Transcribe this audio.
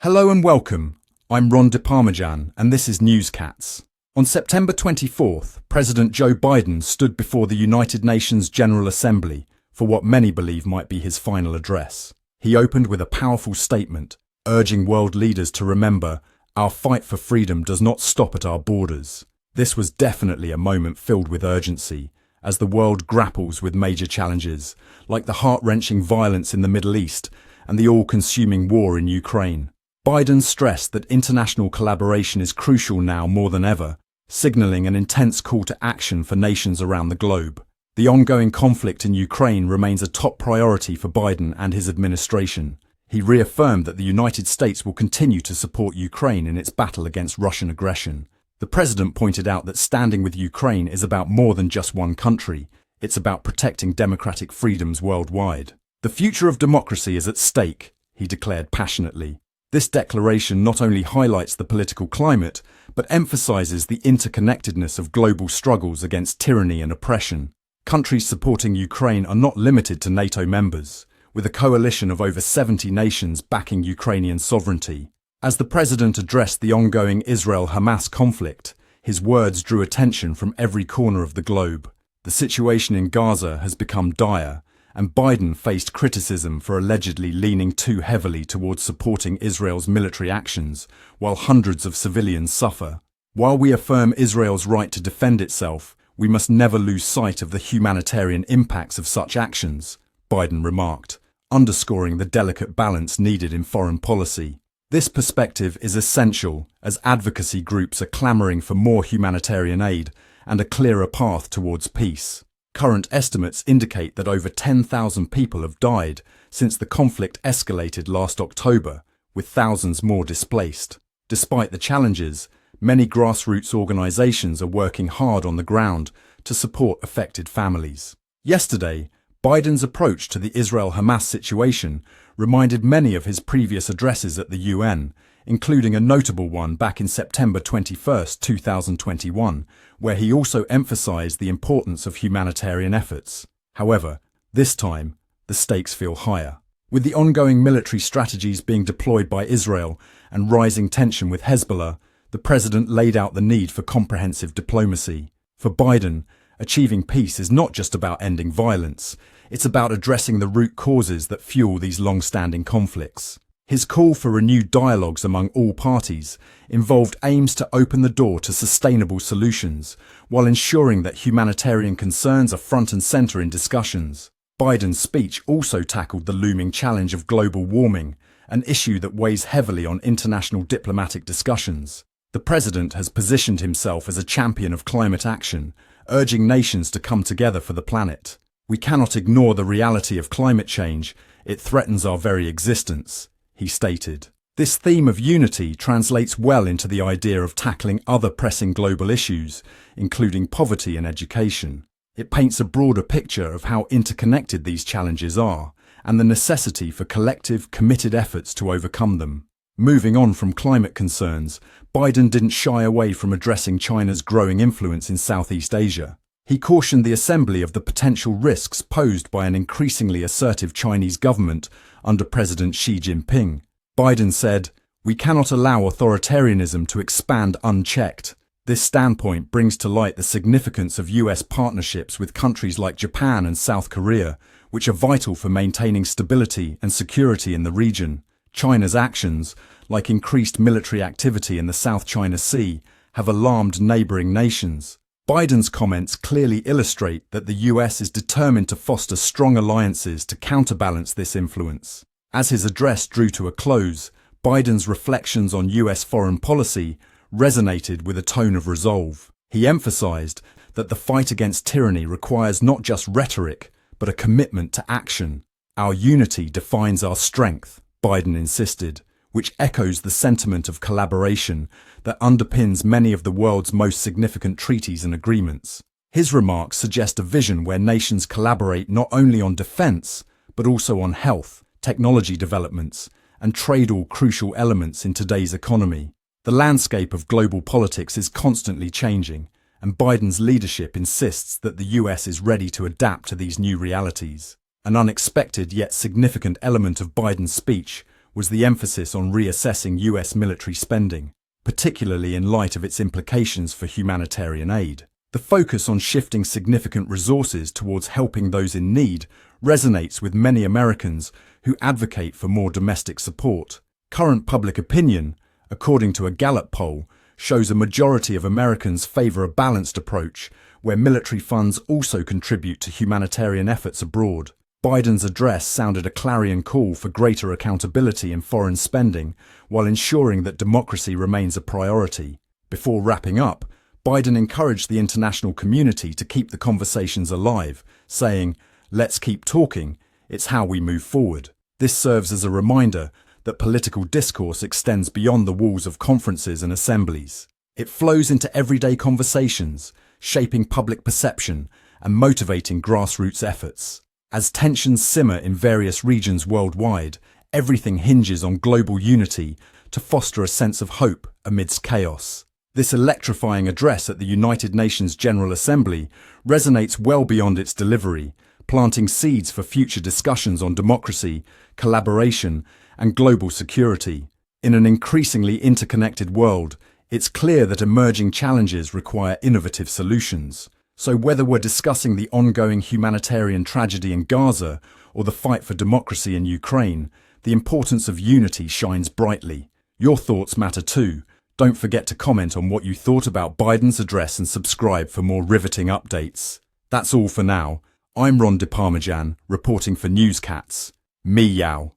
Hello and welcome. I'm Ron DeParmijan and this is Newscats. On September 24th, President Joe Biden stood before the United Nations General Assembly for what many believe might be his final address. He opened with a powerful statement, urging world leaders to remember, our fight for freedom does not stop at our borders. This was definitely a moment filled with urgency, as the world grapples with major challenges, like the heart-wrenching violence in the Middle East and the all-consuming war in Ukraine. Biden stressed that international collaboration is crucial now more than ever, signaling an intense call to action for nations around the globe. The ongoing conflict in Ukraine remains a top priority for Biden and his administration. He reaffirmed that the United States will continue to support Ukraine in its battle against Russian aggression. The president pointed out that standing with Ukraine is about more than just one country. It's about protecting democratic freedoms worldwide. The future of democracy is at stake, he declared passionately. This declaration not only highlights the political climate, but emphasizes the interconnectedness of global struggles against tyranny and oppression. Countries supporting Ukraine are not limited to NATO members, with a coalition of over 70 nations backing Ukrainian sovereignty. As the president addressed the ongoing Israel-Hamas conflict, his words drew attention from every corner of the globe. The situation in Gaza has become dire, and Biden faced criticism for allegedly leaning too heavily towards supporting Israel's military actions, while hundreds of civilians suffer. While we affirm Israel's right to defend itself, we must never lose sight of the humanitarian impacts of such actions, Biden remarked, underscoring the delicate balance needed in foreign policy. This perspective is essential as advocacy groups are clamoring for more humanitarian aid and a clearer path towards peace. Current estimates indicate that over 10,000 people have died since the conflict escalated last October, with thousands more displaced. Despite the challenges, many grassroots organizations are working hard on the ground to support affected families. Yesterday, Biden's approach to the Israel-Hamas situation reminded many of his previous addresses at the UN, including a notable one back in September 21, 2021, where he also emphasized the importance of humanitarian efforts. However, this time, the stakes feel higher. With the ongoing military strategies being deployed by Israel and rising tension with Hezbollah, the president laid out the need for comprehensive diplomacy. For Biden, achieving peace is not just about ending violence, it's about addressing the root causes that fuel these long-standing conflicts. His call for renewed dialogues among all parties involved aims to open the door to sustainable solutions, while ensuring that humanitarian concerns are front and center in discussions. Biden's speech also tackled the looming challenge of global warming, an issue that weighs heavily on international diplomatic discussions. The president has positioned himself as a champion of climate action, urging nations to come together for the planet. We cannot ignore the reality of climate change. It threatens our very existence, he stated. This theme of unity translates well into the idea of tackling other pressing global issues, including poverty and education. It paints a broader picture of how interconnected these challenges are, and the necessity for collective, committed efforts to overcome them. Moving on from climate concerns, Biden didn't shy away from addressing China's growing influence in Southeast Asia. He cautioned the assembly of the potential risks posed by an increasingly assertive Chinese government under President Xi Jinping. Biden said, "We cannot allow authoritarianism to expand unchecked." This standpoint brings to light the significance of US partnerships with countries like Japan and South Korea, which are vital for maintaining stability and security in the region. China's actions, like increased military activity in the South China Sea, have alarmed neighboring nations. Biden's comments clearly illustrate that the US is determined to foster strong alliances to counterbalance this influence. As his address drew to a close, Biden's reflections on US foreign policy resonated with a tone of resolve. He emphasized that the fight against tyranny requires not just rhetoric, but a commitment to action. Our unity defines our strength, Biden insisted, which echoes the sentiment of collaboration that underpins many of the world's most significant treaties and agreements. His remarks suggest a vision where nations collaborate not only on defense, but also on health, technology developments, and trade, all crucial elements in today's economy. The landscape of global politics is constantly changing, and Biden's leadership insists that the US is ready to adapt to these new realities. An unexpected yet significant element of Biden's speech was the emphasis on reassessing US military spending, particularly in light of its implications for humanitarian aid. The focus on shifting significant resources towards helping those in need resonates with many Americans who advocate for more domestic support. Current public opinion, according to a Gallup poll, shows a majority of Americans favor a balanced approach where military funds also contribute to humanitarian efforts abroad. Biden's address sounded a clarion call for greater accountability in foreign spending while ensuring that democracy remains a priority. Before wrapping up, Biden encouraged the international community to keep the conversations alive, saying, "Let's keep talking, it's how we move forward." This serves as a reminder that political discourse extends beyond the walls of conferences and assemblies. It flows into everyday conversations, shaping public perception and motivating grassroots efforts. As tensions simmer in various regions worldwide, everything hinges on global unity to foster a sense of hope amidst chaos. This electrifying address at the United Nations General Assembly resonates well beyond its delivery, planting seeds for future discussions on democracy, collaboration, and global security. In an increasingly interconnected world, it's clear that emerging challenges require innovative solutions. So whether we're discussing the ongoing humanitarian tragedy in Gaza or the fight for democracy in Ukraine, the importance of unity shines brightly. Your thoughts matter too. Don't forget to comment on what you thought about Biden's address and subscribe for more riveting updates. That's all for now. I'm Ron DeParmijan, reporting for Newscats. Meow.